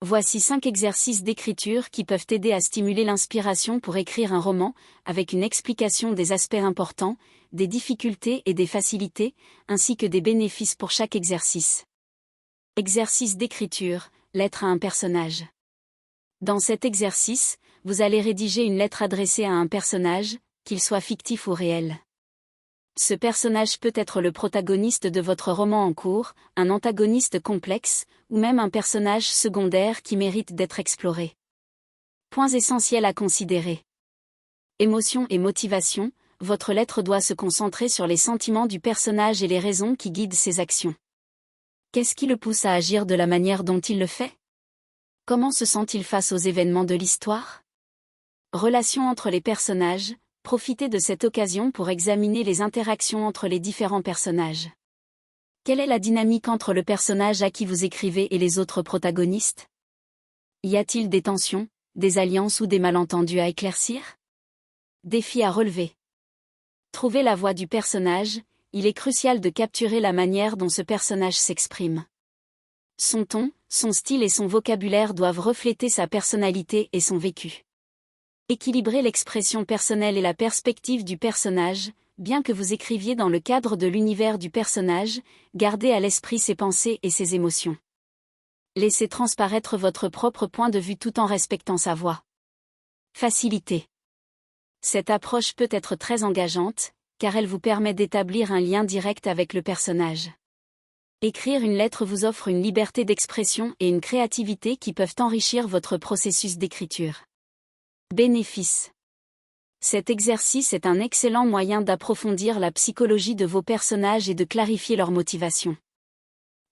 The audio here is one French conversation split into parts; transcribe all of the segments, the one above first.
Voici 5 exercices d'écriture qui peuvent t'aider à stimuler l'inspiration pour écrire un roman, avec une explication des aspects importants, des difficultés et des facilités, ainsi que des bénéfices pour chaque exercice. Exercice d'écriture, lettre à un personnage. Dans cet exercice, vous allez rédiger une lettre adressée à un personnage, qu'il soit fictif ou réel. Ce personnage peut être le protagoniste de votre roman en cours, un antagoniste complexe, ou même un personnage secondaire qui mérite d'être exploré. Points essentiels à considérer. Émotion et motivation, votre lettre doit se concentrer sur les sentiments du personnage et les raisons qui guident ses actions. Qu'est-ce qui le pousse à agir de la manière dont il le fait? Comment se sent-il face aux événements de l'histoire? Relations entre les personnages. Profitez de cette occasion pour examiner les interactions entre les différents personnages. Quelle est la dynamique entre le personnage à qui vous écrivez et les autres protagonistes? Y a-t-il des tensions, des alliances ou des malentendus à éclaircir? Défi à relever. Trouvez la voix du personnage, il est crucial de capturer la manière dont ce personnage s'exprime. Son ton, son style et son vocabulaire doivent refléter sa personnalité et son vécu. Équilibrez l'expression personnelle et la perspective du personnage, bien que vous écriviez dans le cadre de l'univers du personnage, gardez à l'esprit ses pensées et ses émotions. Laissez transparaître votre propre point de vue tout en respectant sa voix. Facilité. Cette approche peut être très engageante, car elle vous permet d'établir un lien direct avec le personnage. Écrire une lettre vous offre une liberté d'expression et une créativité qui peuvent enrichir votre processus d'écriture. Bénéfices. Cet exercice est un excellent moyen d'approfondir la psychologie de vos personnages et de clarifier leurs motivations.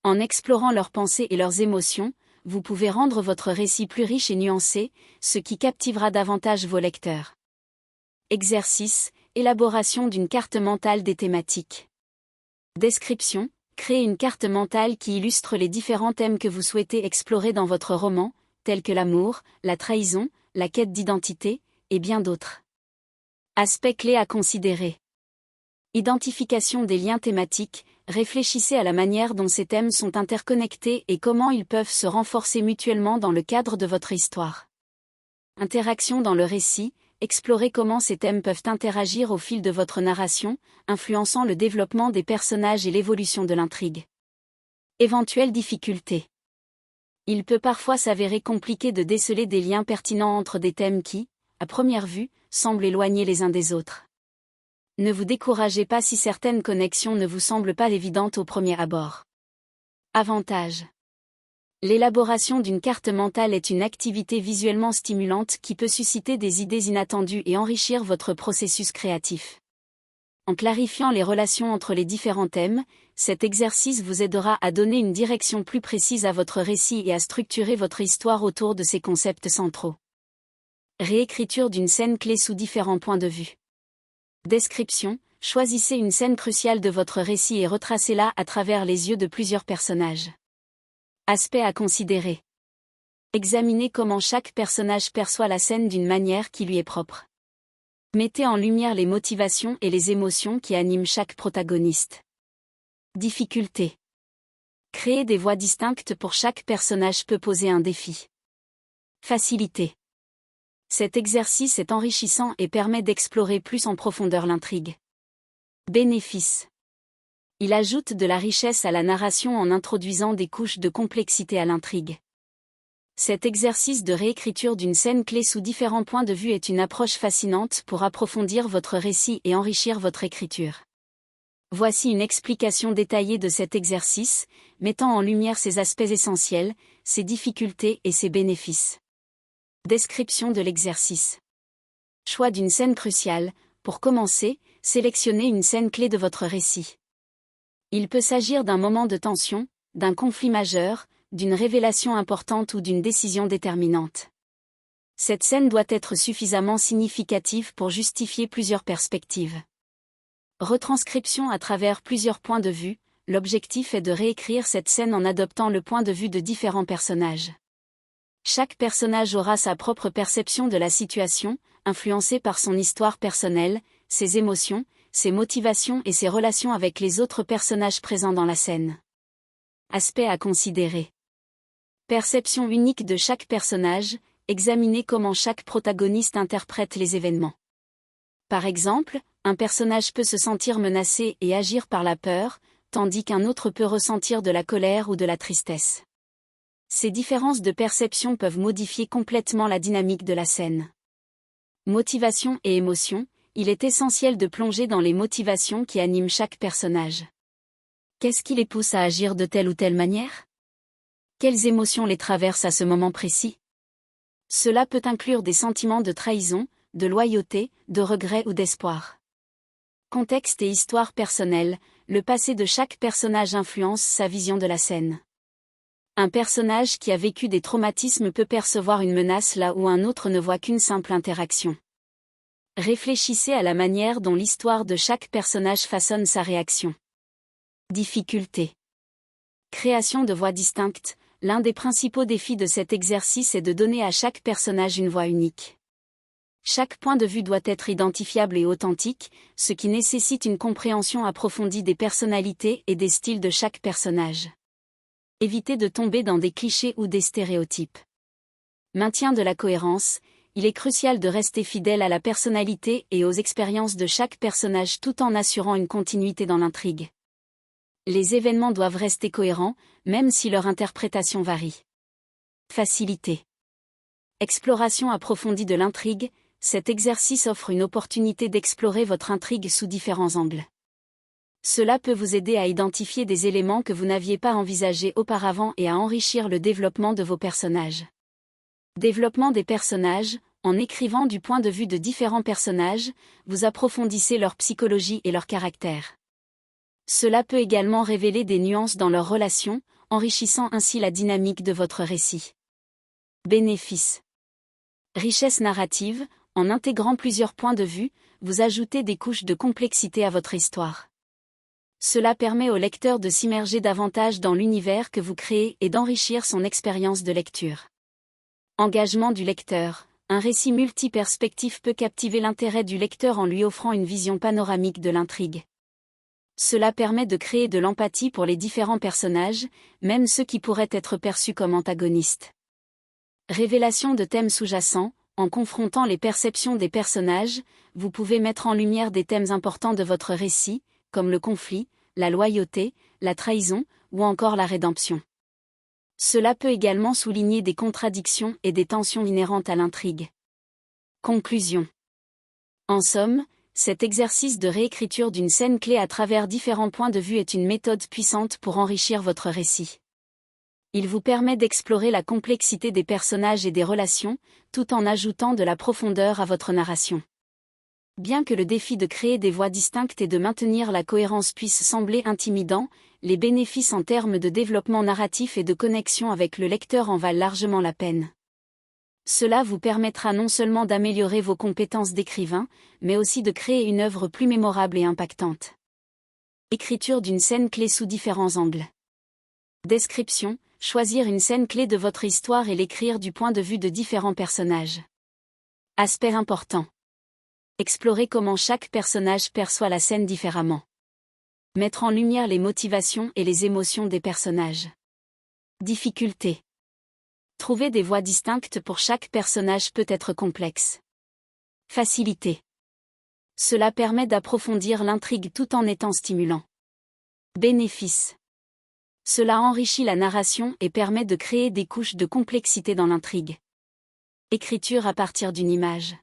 En explorant leurs pensées et leurs émotions, vous pouvez rendre votre récit plus riche et nuancé, ce qui captivera davantage vos lecteurs. Exercice, élaboration d'une carte mentale des thématiques. Description, créez une carte mentale qui illustre les différents thèmes que vous souhaitez explorer dans votre roman, tels que l'amour, la trahison, la quête d'identité, et bien d'autres. Aspects clés à considérer. Identification des liens thématiques, réfléchissez à la manière dont ces thèmes sont interconnectés et comment ils peuvent se renforcer mutuellement dans le cadre de votre histoire. Interaction dans le récit, explorez comment ces thèmes peuvent interagir au fil de votre narration, influençant le développement des personnages et l'évolution de l'intrigue. Éventuelles difficultés. Il peut parfois s'avérer compliqué de déceler des liens pertinents entre des thèmes qui, à première vue, semblent éloignés les uns des autres. Ne vous découragez pas si certaines connexions ne vous semblent pas évidentes au premier abord. Avantages. L'élaboration d'une carte mentale est une activité visuellement stimulante qui peut susciter des idées inattendues et enrichir votre processus créatif. En clarifiant les relations entre les différents thèmes, cet exercice vous aidera à donner une direction plus précise à votre récit et à structurer votre histoire autour de ces concepts centraux. Réécriture d'une scène clé sous différents points de vue. Description, choisissez une scène cruciale de votre récit et retracez-la à travers les yeux de plusieurs personnages. Aspects à considérer. Examinez comment chaque personnage perçoit la scène d'une manière qui lui est propre. Mettez en lumière les motivations et les émotions qui animent chaque protagoniste. Difficulté. Créer des voix distinctes pour chaque personnage peut poser un défi. Facilité. Cet exercice est enrichissant et permet d'explorer plus en profondeur l'intrigue. Bénéfice. Il ajoute de la richesse à la narration en introduisant des couches de complexité à l'intrigue. Cet exercice de réécriture d'une scène clé sous différents points de vue est une approche fascinante pour approfondir votre récit et enrichir votre écriture. Voici une explication détaillée de cet exercice, mettant en lumière ses aspects essentiels, ses difficultés et ses bénéfices. Description de l'exercice. Choix d'une scène cruciale. Pour commencer, sélectionnez une scène clé de votre récit. Il peut s'agir d'un moment de tension, d'un conflit majeur, d'une révélation importante ou d'une décision déterminante. Cette scène doit être suffisamment significative pour justifier plusieurs perspectives. Retranscription à travers plusieurs points de vue, l'objectif est de réécrire cette scène en adoptant le point de vue de différents personnages. Chaque personnage aura sa propre perception de la situation, influencée par son histoire personnelle, ses émotions, ses motivations et ses relations avec les autres personnages présents dans la scène. Aspects à considérer. Perception unique de chaque personnage, examinez comment chaque protagoniste interprète les événements. Par exemple, un personnage peut se sentir menacé et agir par la peur, tandis qu'un autre peut ressentir de la colère ou de la tristesse. Ces différences de perception peuvent modifier complètement la dynamique de la scène. Motivation et émotion, il est essentiel de plonger dans les motivations qui animent chaque personnage. Qu'est-ce qui les pousse à agir de telle ou telle manière? Quelles émotions les traversent à ce moment précis? Cela peut inclure des sentiments de trahison, de loyauté, de regret ou d'espoir. Contexte et histoire personnelle, le passé de chaque personnage influence sa vision de la scène. Un personnage qui a vécu des traumatismes peut percevoir une menace là où un autre ne voit qu'une simple interaction. Réfléchissez à la manière dont l'histoire de chaque personnage façonne sa réaction. Difficulté. Création de voix distinctes, l'un des principaux défis de cet exercice est de donner à chaque personnage une voix unique. Chaque point de vue doit être identifiable et authentique, ce qui nécessite une compréhension approfondie des personnalités et des styles de chaque personnage. Évitez de tomber dans des clichés ou des stéréotypes. Maintien de la cohérence, il est crucial de rester fidèle à la personnalité et aux expériences de chaque personnage tout en assurant une continuité dans l'intrigue. Les événements doivent rester cohérents, même si leur interprétation varie. Facilité. Exploration approfondie de l'intrigue, cet exercice offre une opportunité d'explorer votre intrigue sous différents angles. Cela peut vous aider à identifier des éléments que vous n'aviez pas envisagés auparavant et à enrichir le développement de vos personnages. Développement des personnages, en écrivant du point de vue de différents personnages, vous approfondissez leur psychologie et leur caractère. Cela peut également révéler des nuances dans leurs relations, enrichissant ainsi la dynamique de votre récit. Bénéfices. Richesse narrative, en intégrant plusieurs points de vue, vous ajoutez des couches de complexité à votre histoire. Cela permet au lecteur de s'immerger davantage dans l'univers que vous créez et d'enrichir son expérience de lecture. Engagement du lecteur. Un récit multi-perspective peut captiver l'intérêt du lecteur en lui offrant une vision panoramique de l'intrigue. Cela permet de créer de l'empathie pour les différents personnages, même ceux qui pourraient être perçus comme antagonistes. Révélation de thèmes sous-jacents. En confrontant les perceptions des personnages, vous pouvez mettre en lumière des thèmes importants de votre récit, comme le conflit, la loyauté, la trahison, ou encore la rédemption. Cela peut également souligner des contradictions et des tensions inhérentes à l'intrigue. Conclusion. En somme, cet exercice de réécriture d'une scène clé à travers différents points de vue est une méthode puissante pour enrichir votre récit. Il vous permet d'explorer la complexité des personnages et des relations, tout en ajoutant de la profondeur à votre narration. Bien que le défi de créer des voix distinctes et de maintenir la cohérence puisse sembler intimidant, les bénéfices en termes de développement narratif et de connexion avec le lecteur en valent largement la peine. Cela vous permettra non seulement d'améliorer vos compétences d'écrivain, mais aussi de créer une œuvre plus mémorable et impactante. Écriture d'une scène clé sous différents angles. Description. Choisir une scène clé de votre histoire et l'écrire du point de vue de différents personnages. Aspect important. Explorer comment chaque personnage perçoit la scène différemment. Mettre en lumière les motivations et les émotions des personnages. Difficulté. Trouver des voix distinctes pour chaque personnage peut être complexe. Facilité. Cela permet d'approfondir l'intrigue tout en étant stimulant. Bénéfice. Cela enrichit la narration et permet de créer des couches de complexité dans l'intrigue. Écriture à partir d'une image.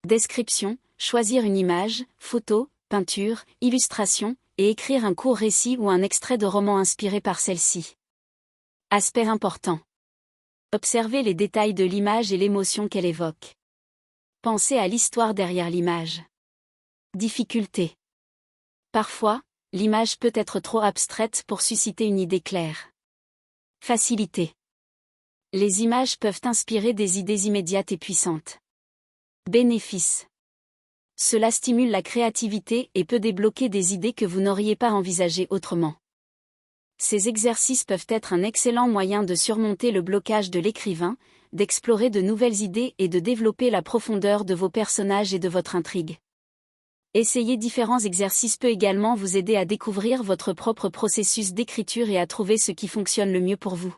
Description. Choisir une image, photo, peinture, illustration, et écrire un court récit ou un extrait de roman inspiré par celle-ci. Aspect important. Observez les détails de l'image et l'émotion qu'elle évoque. Pensez à l'histoire derrière l'image. Difficulté. Parfois, l'image peut être trop abstraite pour susciter une idée claire. Facilité. Les images peuvent inspirer des idées immédiates et puissantes. Bénéfice. Cela stimule la créativité et peut débloquer des idées que vous n'auriez pas envisagées autrement. Ces exercices peuvent être un excellent moyen de surmonter le blocage de l'écrivain, d'explorer de nouvelles idées et de développer la profondeur de vos personnages et de votre intrigue. Essayer différents exercices peut également vous aider à découvrir votre propre processus d'écriture et à trouver ce qui fonctionne le mieux pour vous.